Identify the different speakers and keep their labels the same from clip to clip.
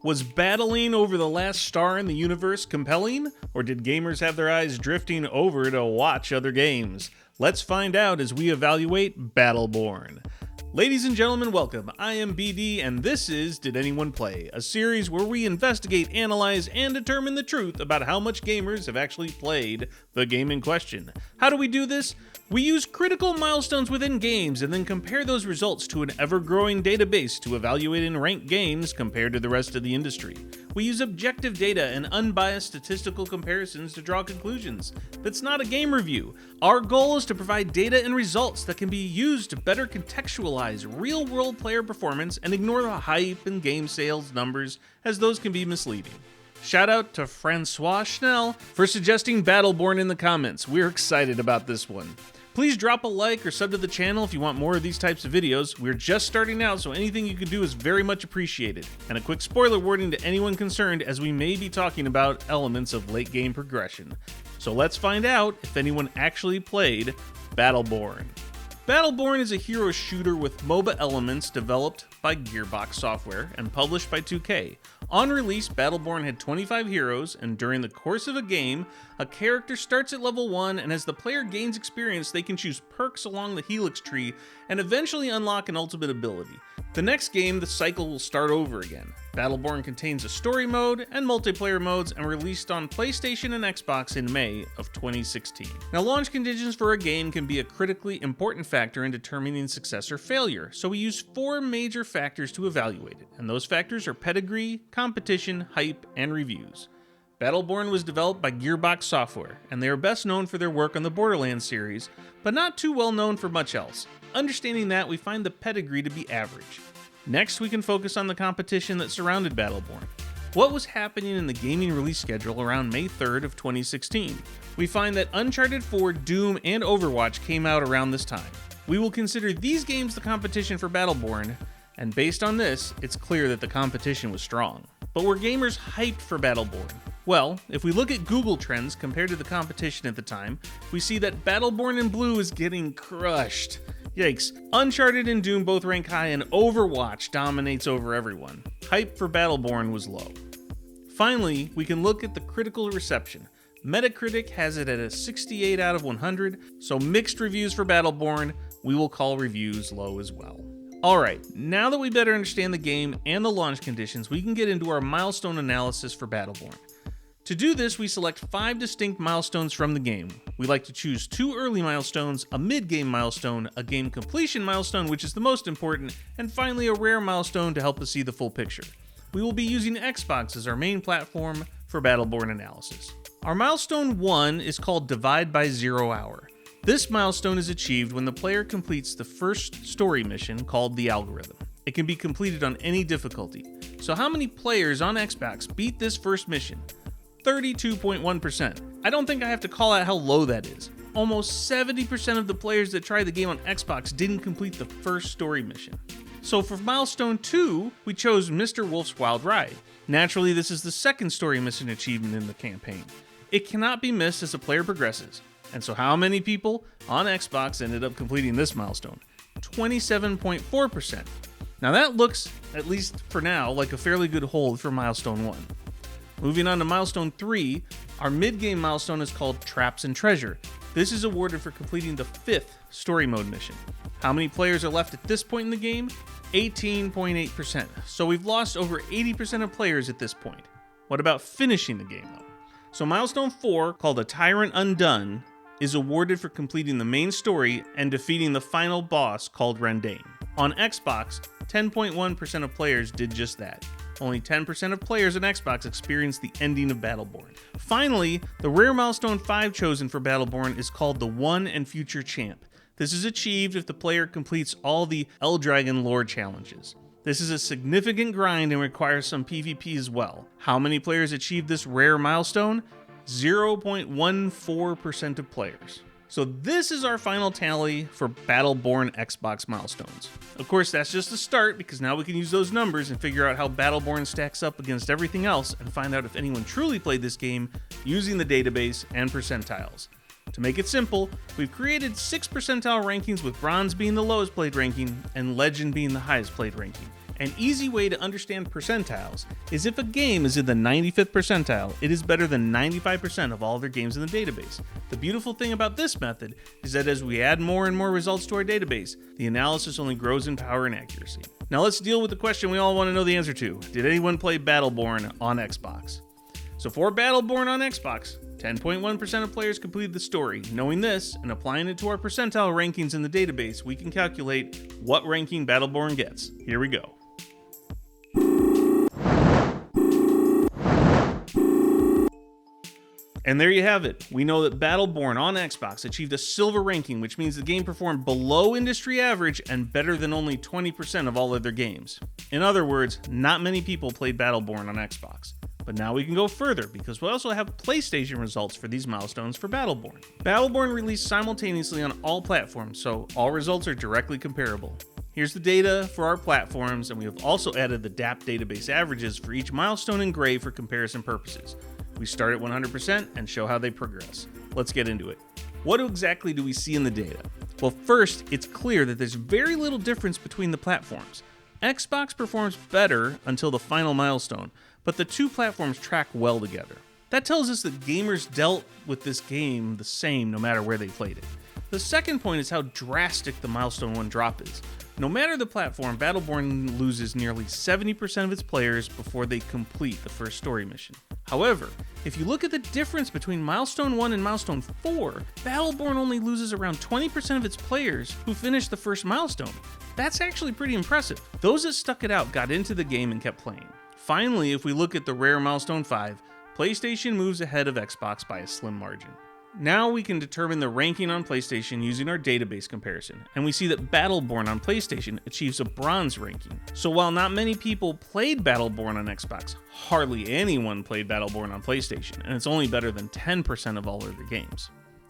Speaker 1: Was battling over the last star in the universe compelling? Or did gamers have their eyes drifting over to watch other games? Let's find out as we evaluate Battleborn. Ladies and gentlemen, welcome. I am BD, and this is Did Anyone Play? A series where we investigate, analyze, and determine the truth about how much gamers have actually played the game in question. How do we do this? We use critical milestones within games and then compare those results to an ever-growing database to evaluate and rank games compared to the rest of the industry. We use objective data and unbiased statistical comparisons to draw conclusions. That's not a game review. Our goal is to provide data and results that can be used to better contextualize real-world player performance and ignore the hype and game sales numbers, as those can be misleading. Shout out to Francois Schnell for suggesting Battleborn in the comments. We're excited about this one. Please drop a like or sub to the channel if you want more of these types of videos. We're just starting out, so anything you can do is very much appreciated. And a quick spoiler warning to anyone concerned, as we may be talking about elements of late game progression. So let's find out if anyone actually played Battleborn. Battleborn is a hero shooter with MOBA elements developed by Gearbox Software and published by 2K. On release, Battleborn had 25 heroes, and during the course of a game, a character starts at level 1, and as the player gains experience, they can choose perks along the helix tree and eventually unlock an ultimate ability. The next game, the cycle will start over again. Battleborn contains a story mode and multiplayer modes and released on PlayStation and Xbox in May of 2016. Now, launch conditions for a game can be a critically important factor in determining success or failure, so we use 4 major factors to evaluate it, and those factors are pedigree, competition, hype, and reviews. Battleborn was developed by Gearbox Software, and they are best known for their work on the Borderlands series, but not too well known for much else. Understanding that, we find the pedigree to be average. Next, we can focus on the competition that surrounded Battleborn. What was happening in the gaming release schedule around May 3rd of 2016? We find that Uncharted 4, Doom, and Overwatch came out around this time. We will consider these games the competition for Battleborn, and based on this, it's clear that the competition was strong. But were gamers hyped for Battleborn? Well, if we look at Google Trends compared to the competition at the time, we see that Battleborn in blue is getting crushed. Yikes. Uncharted and Doom both rank high, and Overwatch dominates over everyone. Hype for Battleborn was low. Finally, we can look at the critical reception. Metacritic has it at a 68 out of 100, so mixed reviews for Battleborn. We will call reviews low as well. Alright, now that we better understand the game and the launch conditions, we can get into our milestone analysis for Battleborn. To do this, we select 5 distinct milestones from the game. We like to choose 2 early milestones, a mid-game milestone, a game completion milestone, which is the most important, and finally a rare milestone to help us see the full picture. We will be using Xbox as our main platform for Battleborn analysis. Our milestone 1 is called Divide by 0 Hour. This milestone is achieved when the player completes the first story mission called the Algorithm. It can be completed on any difficulty. So how many players on Xbox beat this first mission? 32.1%. I don't think I have to call out how low that is. Almost 70% of the players that tried the game on Xbox didn't complete the first story mission. So for milestone 2, we chose Mr. Wolf's Wild Ride. Naturally, this is the second story mission achievement in the campaign. It cannot be missed as the player progresses. And so how many people on Xbox ended up completing this milestone? 27.4%. Now that looks, at least for now, like a fairly good hold for milestone 1. Moving on to milestone 3, our mid-game milestone is called Traps and Treasure. This is awarded for completing the 5th story mode mission. How many players are left at this point in the game? 18.8%. So we've lost over 80% of players at this point. What about finishing the game though? So milestone 4, called A Tyrant Undone, is awarded for completing the main story and defeating the final boss called Rendane. On Xbox, 10.1% of players did just that. Only 10% of players on Xbox experienced the ending of Battleborn. Finally, the rare milestone 5 chosen for Battleborn is called the One and Future Champ. This is achieved if the player completes all the Eldragon lore challenges. This is a significant grind and requires some PvP as well. How many players achieved this rare milestone? 0.14% of players. So this is our final tally for Battleborn Xbox milestones. Of course, that's just a start, because now we can use those numbers and figure out how Battleborn stacks up against everything else and find out if anyone truly played this game using the database and percentiles. To make it simple, we've created 6 percentile rankings, with Bronze being the lowest played ranking and Legend being the highest played ranking. An easy way to understand percentiles is if a game is in the 95th percentile, it is better than 95% of all their games in the database. The beautiful thing about this method is that as we add more and more results to our database, the analysis only grows in power and accuracy. Now let's deal with the question we all want to know the answer to. Did anyone play Battleborn on Xbox? So for Battleborn on Xbox, 10.1% of players completed the story. Knowing this and applying it to our percentile rankings in the database, we can calculate what ranking Battleborn gets. Here we go. And there you have it. We know that Battleborn on Xbox achieved a silver ranking, which means the game performed below industry average and better than only 20% of all other games. In other words, not many people played Battleborn on Xbox. But now we can go further because we also have PlayStation results for these milestones for Battleborn. Battleborn released simultaneously on all platforms, so all results are directly comparable. Here's the data for our platforms, and we have also added the DAP database averages for each milestone in gray for comparison purposes. We start at 100% and show how they progress. Let's get into it. What exactly do we see in the data? Well, first, it's clear that there's very little difference between the platforms. Xbox performs better until the final milestone, but the two platforms track well together. That tells us that gamers dealt with this game the same no matter where they played it. The second point is how drastic the milestone 1 drop is. No matter the platform, Battleborn loses nearly 70% of its players before they complete the first story mission. However, if you look at the difference between Milestone 1 and Milestone 4, Battleborn only loses around 20% of its players who finish the first milestone. That's actually pretty impressive. Those that stuck it out got into the game and kept playing. Finally, if we look at the rare Milestone 5, PlayStation moves ahead of Xbox by a slim margin. Now we can determine the ranking on PlayStation using our database comparison, and we see that Battleborn on PlayStation achieves a bronze ranking. So while not many people played Battleborn on Xbox, hardly anyone played Battleborn on PlayStation, and it's only better than 10% of all other games.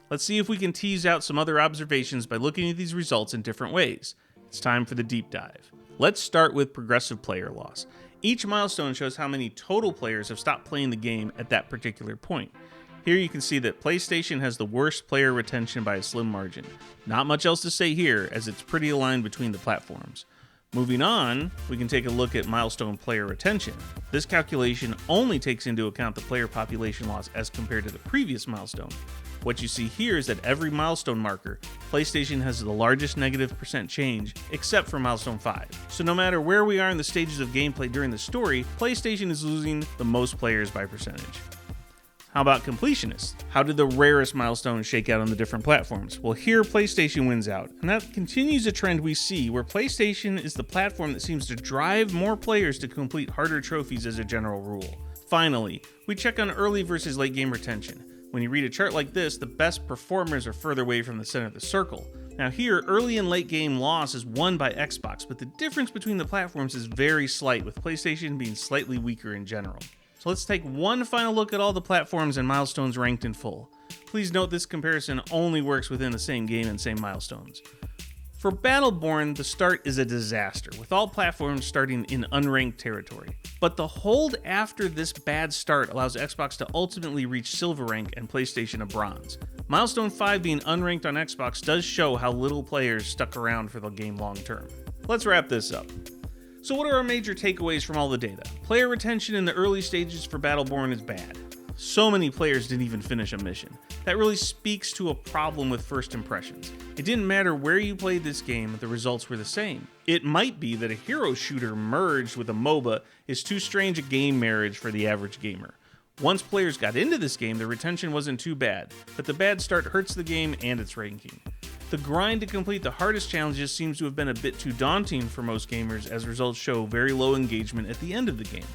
Speaker 1: Let's see if we can tease out some other observations by looking at these results in different ways. It's time for the deep dive. Let's start with progressive player loss. Each milestone shows how many total players have stopped playing the game at that particular point. Here you can see that PlayStation has the worst player retention by a slim margin. Not much else to say here, as it's pretty aligned between the platforms. Moving on, we can take a look at milestone player retention. This calculation only takes into account the player population loss as compared to the previous milestone. What you see here is that every milestone marker, PlayStation has the largest negative percent change, except for milestone 5. So no matter where we are in the stages of gameplay during the story, PlayStation is losing the most players by percentage. How about completionists? How did the rarest milestones shake out on the different platforms? Well, here PlayStation wins out, and that continues a trend we see where PlayStation is the platform that seems to drive more players to complete harder trophies as a general rule. Finally, we check on early versus late game retention. When you read a chart like this, the best performers are further away from the center of the circle. Now here, early and late game loss is won by Xbox, but the difference between the platforms is very slight, with PlayStation being slightly weaker in general. So let's take one final look at all the platforms and milestones ranked in full. Please note this comparison only works within the same game and same milestones. For Battleborn, the start is a disaster, with all platforms starting in unranked territory. But the hold after this bad start allows Xbox to ultimately reach silver rank and PlayStation a bronze. Milestone 5 being unranked on Xbox does show how little players stuck around for the game long term. Let's wrap this up. So what are our major takeaways from all the data? Player retention in the early stages for Battleborn is bad. So many players didn't even finish a mission. That really speaks to a problem with first impressions. It didn't matter where you played this game, the results were the same. It might be that a hero shooter merged with a MOBA is too strange a game marriage for the average gamer. Once players got into this game, the retention wasn't too bad, but the bad start hurts the game and its ranking. The grind to complete the hardest challenges seems to have been a bit too daunting for most gamers, as results show very low engagement at the end of the game.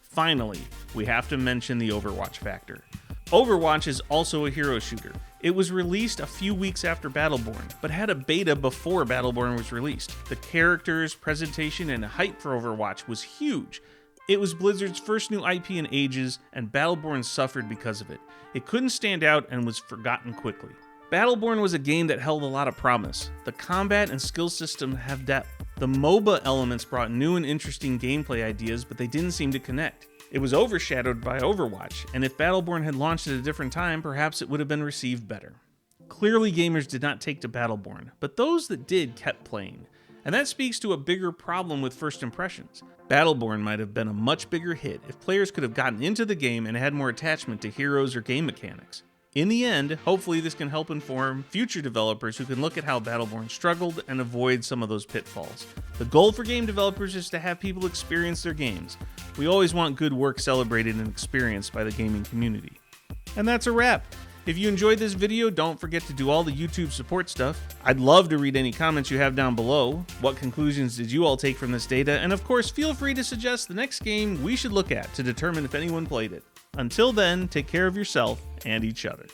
Speaker 1: Finally, we have to mention the Overwatch factor. Overwatch is also a hero shooter. It was released a few weeks after Battleborn, but had a beta before Battleborn was released. The characters, presentation, and hype for Overwatch was huge. It was Blizzard's first new IP in ages, and Battleborn suffered because of it. It couldn't stand out and was forgotten quickly. Battleborn was a game that held a lot of promise. The combat and skill system have depth. The MOBA elements brought new and interesting gameplay ideas, but they didn't seem to connect. It was overshadowed by Overwatch, and if Battleborn had launched at a different time, perhaps it would have been received better. Clearly gamers did not take to Battleborn, but those that did kept playing. And that speaks to a bigger problem with first impressions. Battleborn might have been a much bigger hit if players could have gotten into the game and had more attachment to heroes or game mechanics. In the end, hopefully this can help inform future developers who can look at how Battleborn struggled and avoid some of those pitfalls. The goal for game developers is to have people experience their games. We always want good work celebrated and experienced by the gaming community. And that's a wrap. If you enjoyed this video, don't forget to do all the YouTube support stuff. I'd love to read any comments you have down below. What conclusions did you all take from this data? And of course, feel free to suggest the next game we should look at to determine if anyone played it. Until then, take care of yourself and each other.